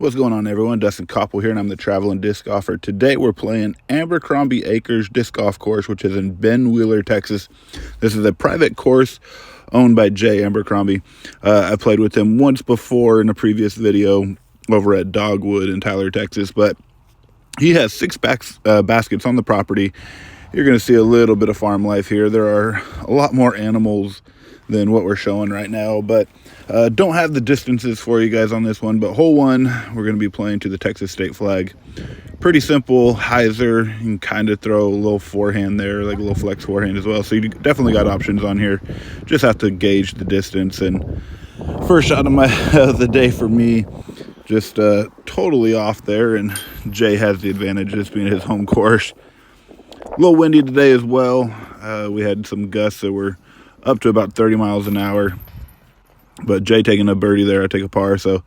What's going on, everyone? Dustin Koppel here, and I'm the traveling disc golfer. Today we're playing Abercrombie Acres Disc Golf Course, which is in Ben Wheeler, Texas. This is a private course owned by Jay Abercrombie. I played with him once before in a previous video over at Dogwood in Tyler, Texas, but he has six baskets on the property. You're going to see a little bit of farm life here. There are a lot more animals than what we're showing right now, but don't have the distances for you guys on this one. But hole one, we're going to be playing to the Texas state flag. Pretty simple hyzer. You can kind of throw a little forehand there, like a little flex forehand as well. So you definitely got options on here. Just have to gauge the distance. And first shot of the day for me, just totally off there, and Jay has the advantage, this being his home course. A little windy today as well. We had some gusts that were up to about 30 miles an hour, but Jay taking a birdie there, I take a par. So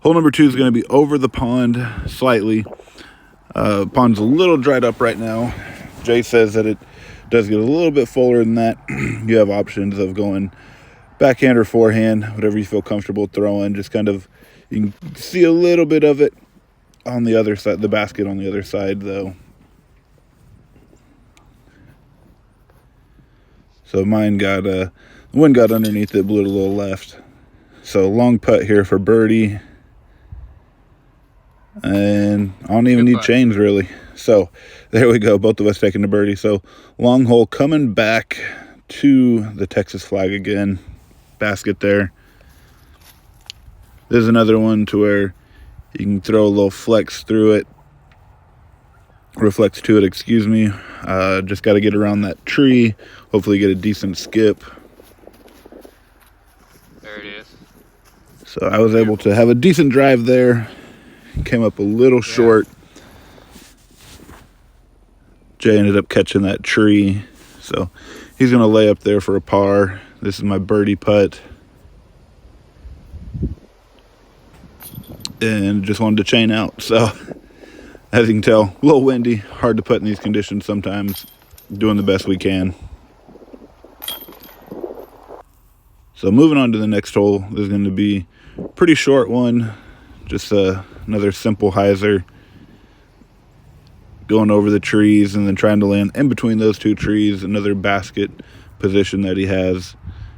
hole number two is going to be over the pond slightly. Pond's a little dried up right now. Jay says that it does get a little bit fuller than that. You have options of going backhand or forehand, whatever you feel comfortable throwing. Just kind of, you can see a little bit of it on the other side, the basket on the other side though. So mine got, the wind got underneath it, blew it a little left. So long putt here for birdie. And I don't even need chains really. So there we go, both of us taking the birdie. So long hole coming back to the Texas flag again. Basket there. There's another one to where you can throw a little flex through it. Reflects to it, excuse me. Just got to get around that tree. Hopefully get a decent skip. There it is. So I was able to have a decent drive there. Came up a little short. Jay ended up catching that tree. So he's going to lay up there for a par. This is my birdie putt. And just wanted to chain out. So as you can tell, a little windy, hard to putt in these conditions sometimes. Doing the best we can. So moving on to the next hole, there's going to be a pretty short one. Just another simple hyzer. Going over the trees and then trying to land in between those two trees, another basket position that he has.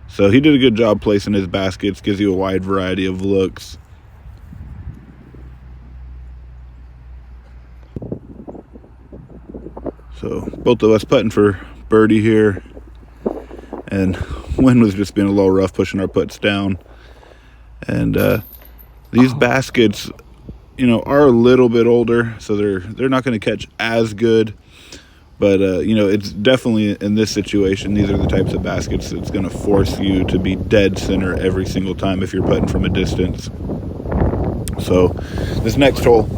So he did a good job placing his baskets, gives you a wide variety of looks. So both of us putting for birdie here, and wind was just being a little rough, pushing our putts down. And these baskets, you know, are a little bit older, so they're not going to catch as good. But you know, it's definitely in this situation, these are the types of baskets that's going to force you to be dead center every single time if you're putting from a distance. So this next hole,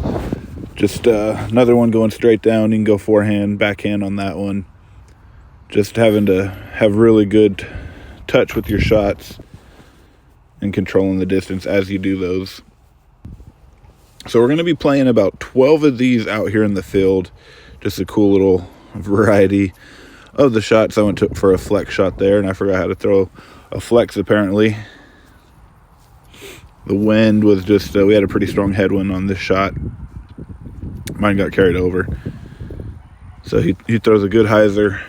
just another one going straight down. You can go forehand, backhand on that one. Just having to have really good touch with your shots and controlling the distance as you do those. So we're going to be playing about 12 of these out here in the field. Just a cool little variety of the shots. I went for a flex shot there, and I forgot how to throw a flex apparently. The wind was just, we had a pretty strong headwind on this shot. Mine got carried over. So he throws a good hyzer.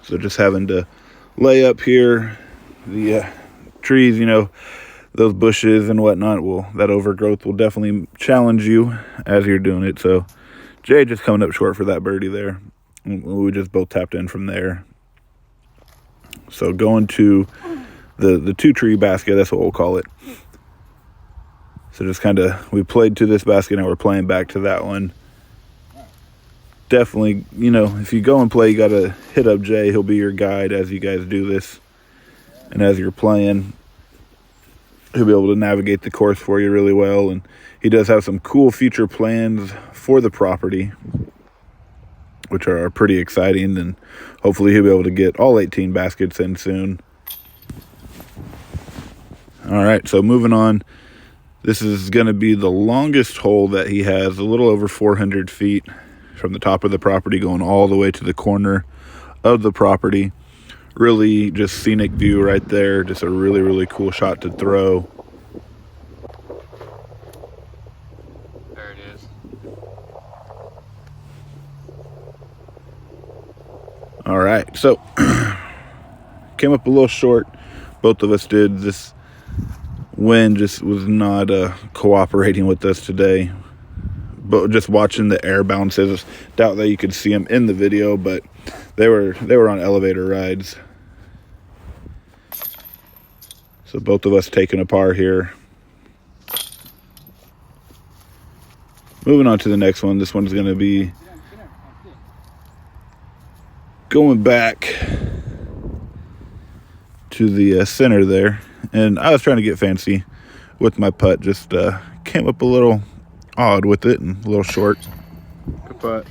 So just having to lay up here. The trees, you know, those bushes and whatnot, that overgrowth will definitely challenge you as you're doing it. So Jay just coming up short for that birdie there. We just both tapped in from there. So going to the two tree basket, that's what we'll call it. So just kind of, we played to this basket and we're playing back to that one. Definitely, you know, if you go and play, you got to hit up Jay. He'll be your guide as you guys do this. And as you're playing, he'll be able to navigate the course for you really well. And he does have some cool future plans for the property, which are pretty exciting. And hopefully he'll be able to get all 18 baskets in soon. All right, so moving on. This is going to be the longest hole that he has, a little over 400 feet from the top of the property going all the way to the corner of the property. Really just scenic view right there. Just a really, really cool shot to throw. There it is. All right, so came up a little short. Both of us did. This wind just was not cooperating with us today. But just watching the air bounces, doubt that you could see them in the video, but they were on elevator rides. So both of us taking a par here. Moving on to the next one. This one's going to be going back to the center there. And I was trying to get fancy with my putt. Just came up a little odd with it and a little short. Good putt.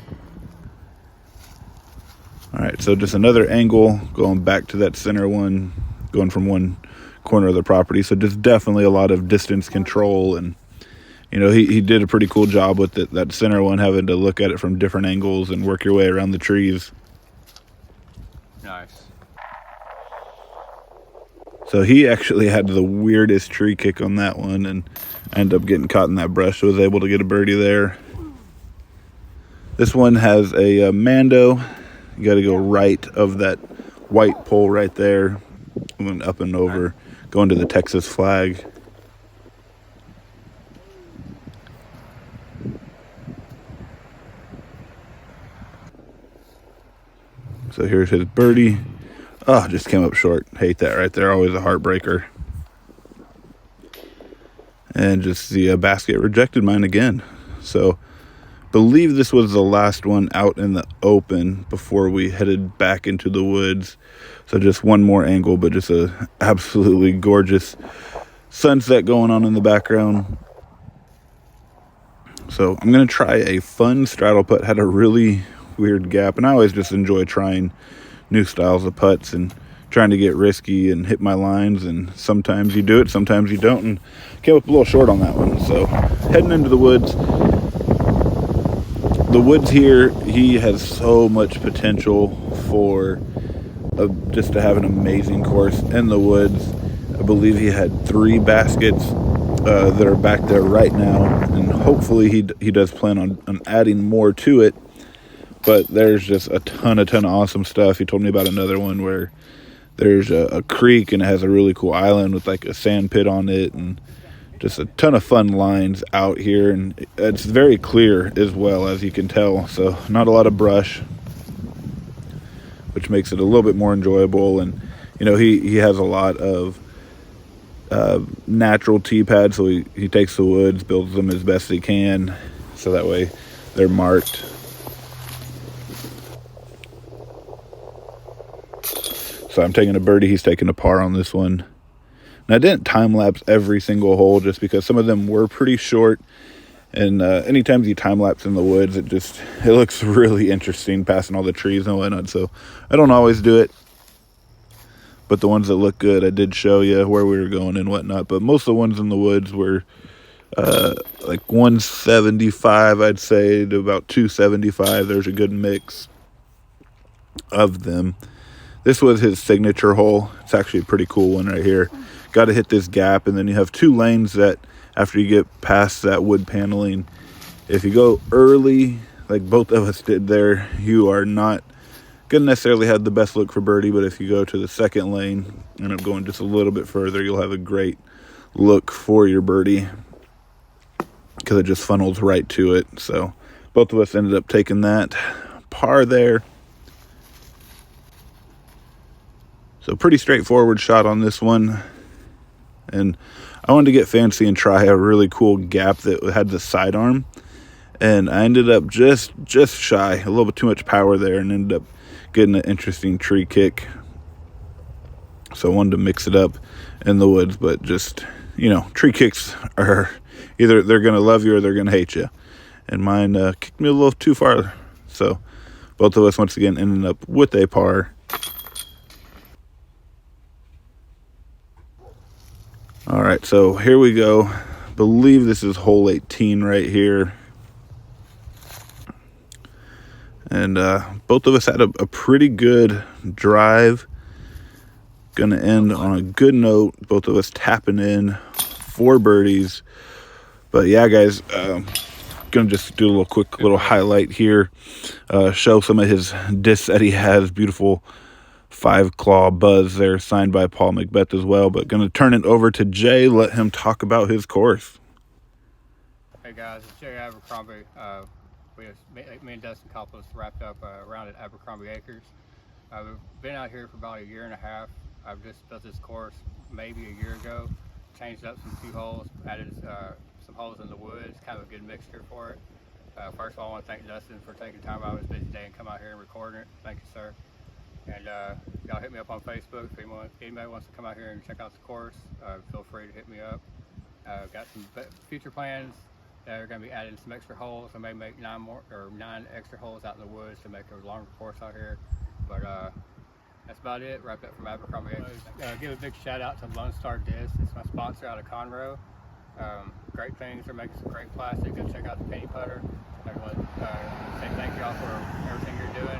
All right, so just another angle going back to that center one, going from one corner of the property. So just definitely a lot of distance control, and you know, he did a pretty cool job with it, that center one, having to look at it from different angles and work your way around the trees. Nice. So he actually had the weirdest tree kick on that one and ended up getting caught in that brush, so was able to get a birdie there. This one has a Mando. You got to go right of that white pole right there, and then up and over, going to the Texas flag. So here's his birdie. Oh, just came up short. Hate that right there. Always a heartbreaker. And just the basket rejected mine again. So believe this was the last one out in the open before we headed back into the woods. So just one more angle, but just a absolutely gorgeous sunset going on in the background. So I'm going to try a fun straddle putt. Had a really weird gap, and I always just enjoy trying new styles of putts and trying to get risky and hit my lines, and sometimes you do it, sometimes you don't, and came up a little short on that one. So heading into the woods. The woods here, he has so much potential for just to have an amazing course in the woods. I believe he had 3 baskets that are back there right now, and hopefully he does plan on adding more to it. But there's just a ton of awesome stuff. He told me about another one where there's a creek and it has a really cool island with like a sand pit on it, and just a ton of fun lines out here. And it's very clear as well, as you can tell. So not a lot of brush, which makes it a little bit more enjoyable. And, you know, he has a lot of natural tee pads. So he takes the woods, builds them as best he can. So that way they're marked. So I'm taking a birdie. He's taking a par on this one. And I didn't time-lapse every single hole just because some of them were pretty short. And anytime you time-lapse in the woods, it looks really interesting passing all the trees and whatnot. So I don't always do it. But the ones that look good, I did show you where we were going and whatnot. But most of the ones in the woods were like 175, I'd say, to about 275. There's a good mix of them. This was his signature hole. It's actually a pretty cool one right here. Got to hit this gap, and then you have 2 lanes that after you get past that wood paneling, if you go early, like both of us did there, you are not going to necessarily have the best look for birdie, but if you go to the second lane, end up going just a little bit further, you'll have a great look for your birdie because it just funnels right to it. So both of us ended up taking that par there. So pretty straightforward shot on this one. And I wanted to get fancy and try a really cool gap that had the sidearm. And I ended up just shy, a little bit too much power there, and ended up getting an interesting tree kick. So I wanted to mix it up in the woods, but just, you know, tree kicks are either they're going to love you or they're going to hate you. And mine kicked me a little too far. So both of us, once again, ended up with a par. All right, so here we go. Believe this is hole 18 right here. And both of us had a pretty good drive. Gonna end on a good note. Both of us tapping in 4 birdies. But yeah, guys, gonna just do a little quick little highlight here. Show some of his discs that he has. Beautiful 5-claw Buzz there, signed by Paul Macbeth as well. But gonna turn it over to Jay. Let him talk about his course. Hey guys, it's Jay Abercrombie. Me and Dustin Couples wrapped up around at Abercrombie Acres. We've been out here for about a year and a half. I've just built this course maybe a year ago, changed up some few holes, added some holes in the woods, kind of a good mixture for it. First of all, I want to thank Dustin for taking time out of his busy day and come out here and recording it. Thank you, sir. And y'all hit me up on Facebook if anybody wants to come out here and check out the course. Feel free to hit me up. Got some future plans that are going to be adding some extra holes. I may make 9 extra holes out in the woods to make a longer course out here. But that's about it. Wrapped up from Abercrombie. Give a big shout out to Lone Star Disc. It's my sponsor out of Conroe. Great things. They're making some great plastic. Go check out the penny putter. I want to say thank y'all for everything you're doing.